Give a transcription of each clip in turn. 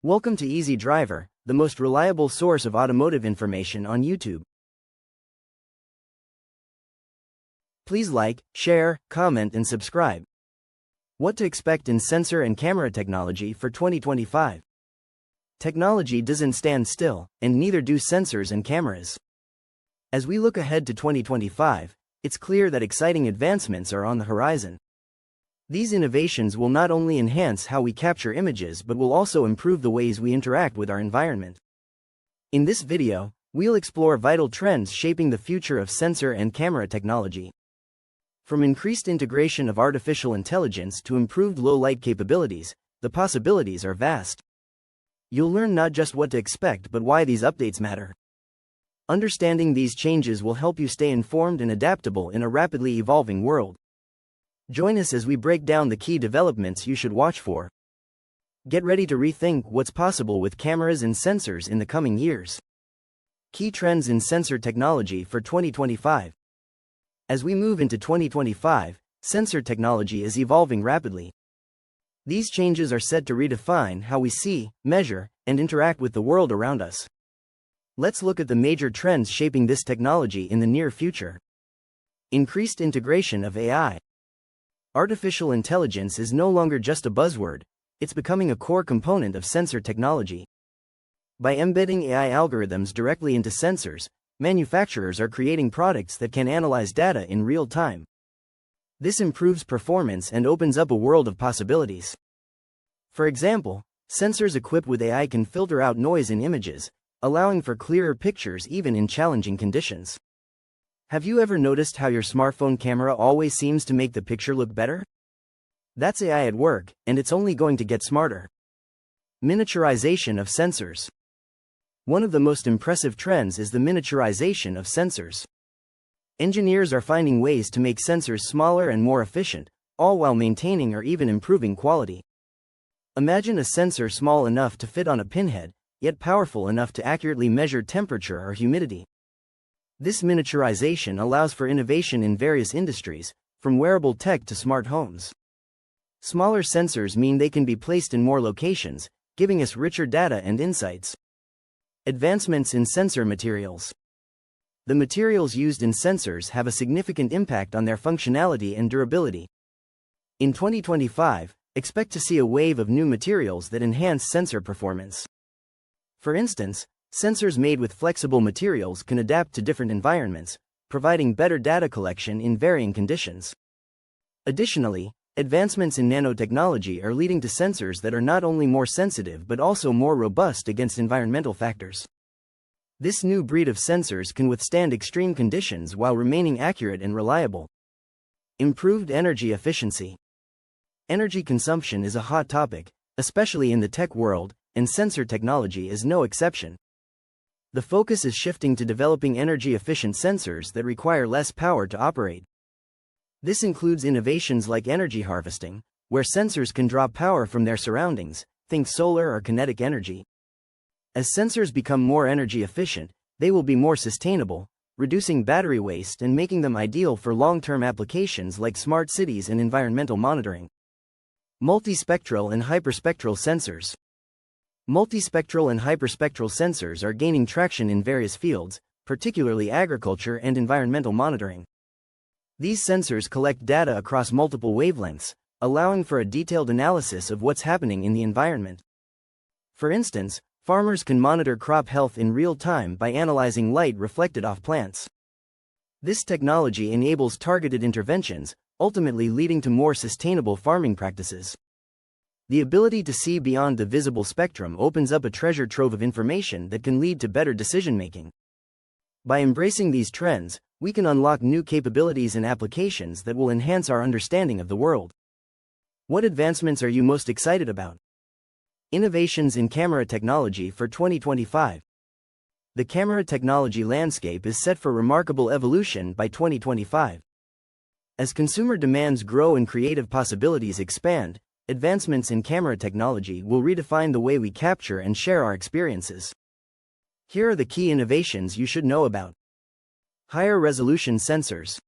Welcome to Easy Driver, the most reliable source of automotive information on YouTube. Please like, share, comment and subscribe. What to expect in sensor and camera technology for 2025. Technology doesn't stand still, and neither do sensors and cameras. As we look ahead to 2025, it's clear that exciting advancements are on the horizon. These innovations will not only enhance how we capture images but will also improve the ways we interact with our environment. In this video, we'll explore vital trends shaping the future of sensor and camera technology. From increased integration of artificial intelligence to improved low-light capabilities, the possibilities are vast. You'll learn not just what to expect but why these updates matter. Understanding these changes will help you stay informed and adaptable in a rapidly evolving world. Join us as we break down the key developments you should watch for. Get ready to rethink what's possible with cameras and sensors in the coming years. Key trends in sensor technology for 2025. As we move into 2025, sensor technology is evolving rapidly. These changes are set to redefine how we see, measure, and interact with the world around us. Let's look at the major trends shaping this technology in the near future. Increased integration of AI. Artificial intelligence is no longer just a buzzword, it's becoming a core component of sensor technology. By embedding AI algorithms directly into sensors, manufacturers are creating products that can analyze data in real time. This improves performance and opens up a world of possibilities. For example, sensors equipped with AI can filter out noise in images, allowing for clearer pictures even in challenging conditions. Have you ever noticed how your smartphone camera always seems to make the picture look better? That's AI at work, and it's only going to get smarter. Miniaturization of sensors. One of the most impressive trends is the miniaturization of sensors. Engineers are finding ways to make sensors smaller and more efficient, all while maintaining or even improving quality. Imagine a sensor small enough to fit on a pinhead, yet powerful enough to accurately measure temperature or humidity. This miniaturization allows for innovation in various industries, from wearable tech to smart homes. Smaller sensors mean they can be placed in more locations, giving us richer data and insights. Advancements in sensor materials. The materials used in sensors have a significant impact on their functionality and durability. In 2025, expect to see a wave of new materials that enhance sensor performance. For instance, sensors made with flexible materials can adapt to different environments, providing better data collection in varying conditions. Additionally, advancements in nanotechnology are leading to sensors that are not only more sensitive but also more robust against environmental factors. This new breed of sensors can withstand extreme conditions while remaining accurate and reliable. Improved energy efficiency. Energy consumption is a hot topic, especially in the tech world, and sensor technology is no exception. The focus is shifting to developing energy-efficient sensors that require less power to operate. This includes innovations like energy harvesting, where sensors can draw power from their surroundings, think solar or kinetic energy. As sensors become more energy efficient, they will be more sustainable, reducing battery waste and making them ideal for long-term applications like smart cities and environmental monitoring. Multispectral and hyperspectral sensors. Multispectral and hyperspectral sensors are gaining traction in various fields, particularly agriculture and environmental monitoring. These sensors collect data across multiple wavelengths, allowing for a detailed analysis of what's happening in the environment. For instance, farmers can monitor crop health in real time by analyzing light reflected off plants. This technology enables targeted interventions, ultimately leading to more sustainable farming practices. The ability to see beyond the visible spectrum opens up a treasure trove of information that can lead to better decision-making. By embracing these trends, we can unlock new capabilities and applications that will enhance our understanding of the world. What advancements are you most excited about? Innovations in camera technology for 2025. The camera technology landscape is set for remarkable evolution by 2025. As consumer demands grow and creative possibilities expand, advancements in camera technology will redefine the way we capture and share our experiences. Here are the key innovations you should know about. Higher resolution sensors.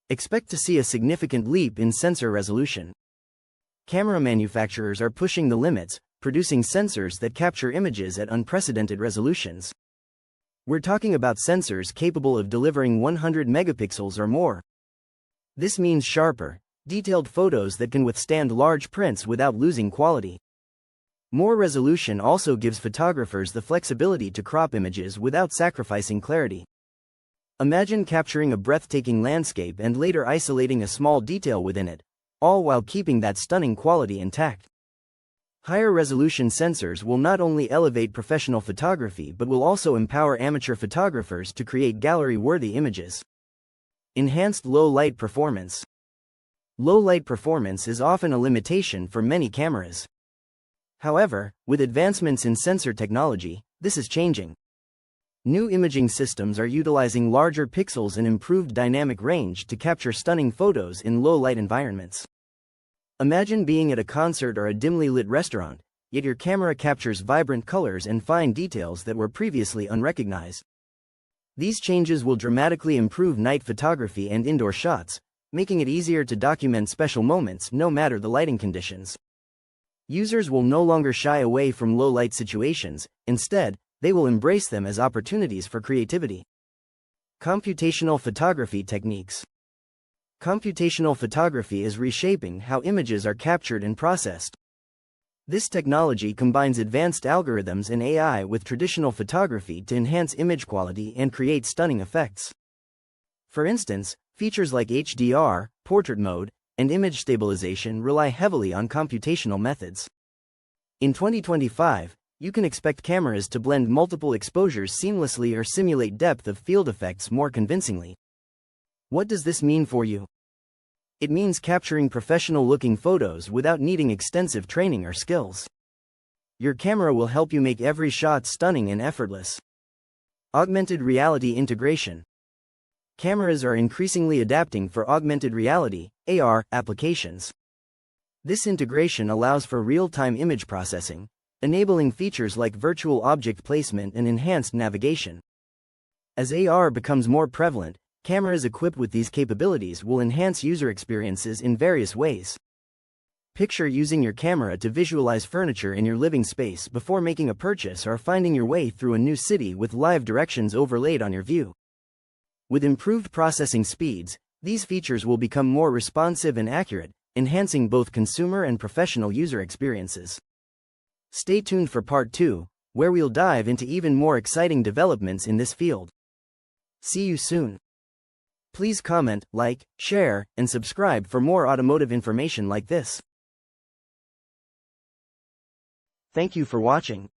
Expect to see a significant leap in sensor resolution. Camera manufacturers are pushing the limits, producing sensors that capture images at unprecedented resolutions. We're talking about sensors capable of delivering 100 megapixels or more. This means sharper, detailed photos that can withstand large prints without losing quality. More resolution also gives photographers the flexibility to crop images without sacrificing clarity. Imagine capturing a breathtaking landscape and later isolating a small detail within it, all while keeping that stunning quality intact. Higher resolution sensors will not only elevate professional photography but will also empower amateur photographers to create gallery-worthy images. Enhanced low-light performance. Low-light performance is often a limitation for many cameras. However, with advancements in sensor technology, this is changing. New imaging systems are utilizing larger pixels and improved dynamic range to capture stunning photos in low-light environments. Imagine being at a concert or a dimly lit restaurant, yet your camera captures vibrant colors and fine details that were previously unrecognized. These changes will dramatically improve night photography and indoor shots, making it easier to document special moments no matter the lighting conditions. Users will no longer shy away from low-light situations, instead, they will embrace them as opportunities for creativity. Computational photography techniques. Computational photography is reshaping how images are captured and processed. This technology combines advanced algorithms and AI with traditional photography to enhance image quality and create stunning effects. For instance, features like HDR, portrait mode, and image stabilization rely heavily on computational methods. In 2025, you can expect cameras to blend multiple exposures seamlessly or simulate depth of field effects more convincingly. What does this mean for you? It means capturing professional-looking photos without needing extensive training or skills. Your camera will help you make every shot stunning and effortless. Augmented reality integration. Cameras are increasingly adapting for augmented reality (AR) applications. This integration allows for real-time image processing, enabling features like virtual object placement and enhanced navigation. As AR becomes more prevalent, cameras equipped with these capabilities will enhance user experiences in various ways. Picture using your camera to visualize furniture in your living space before making a purchase or finding your way through a new city with live directions overlaid on your view. With improved processing speeds, these features will become more responsive and accurate, enhancing both consumer and professional user experiences. Stay tuned for Part 2, where we'll dive into even more exciting developments in this field. See you soon. Please comment, like, share, and subscribe for more automotive information like this. Thank you for watching.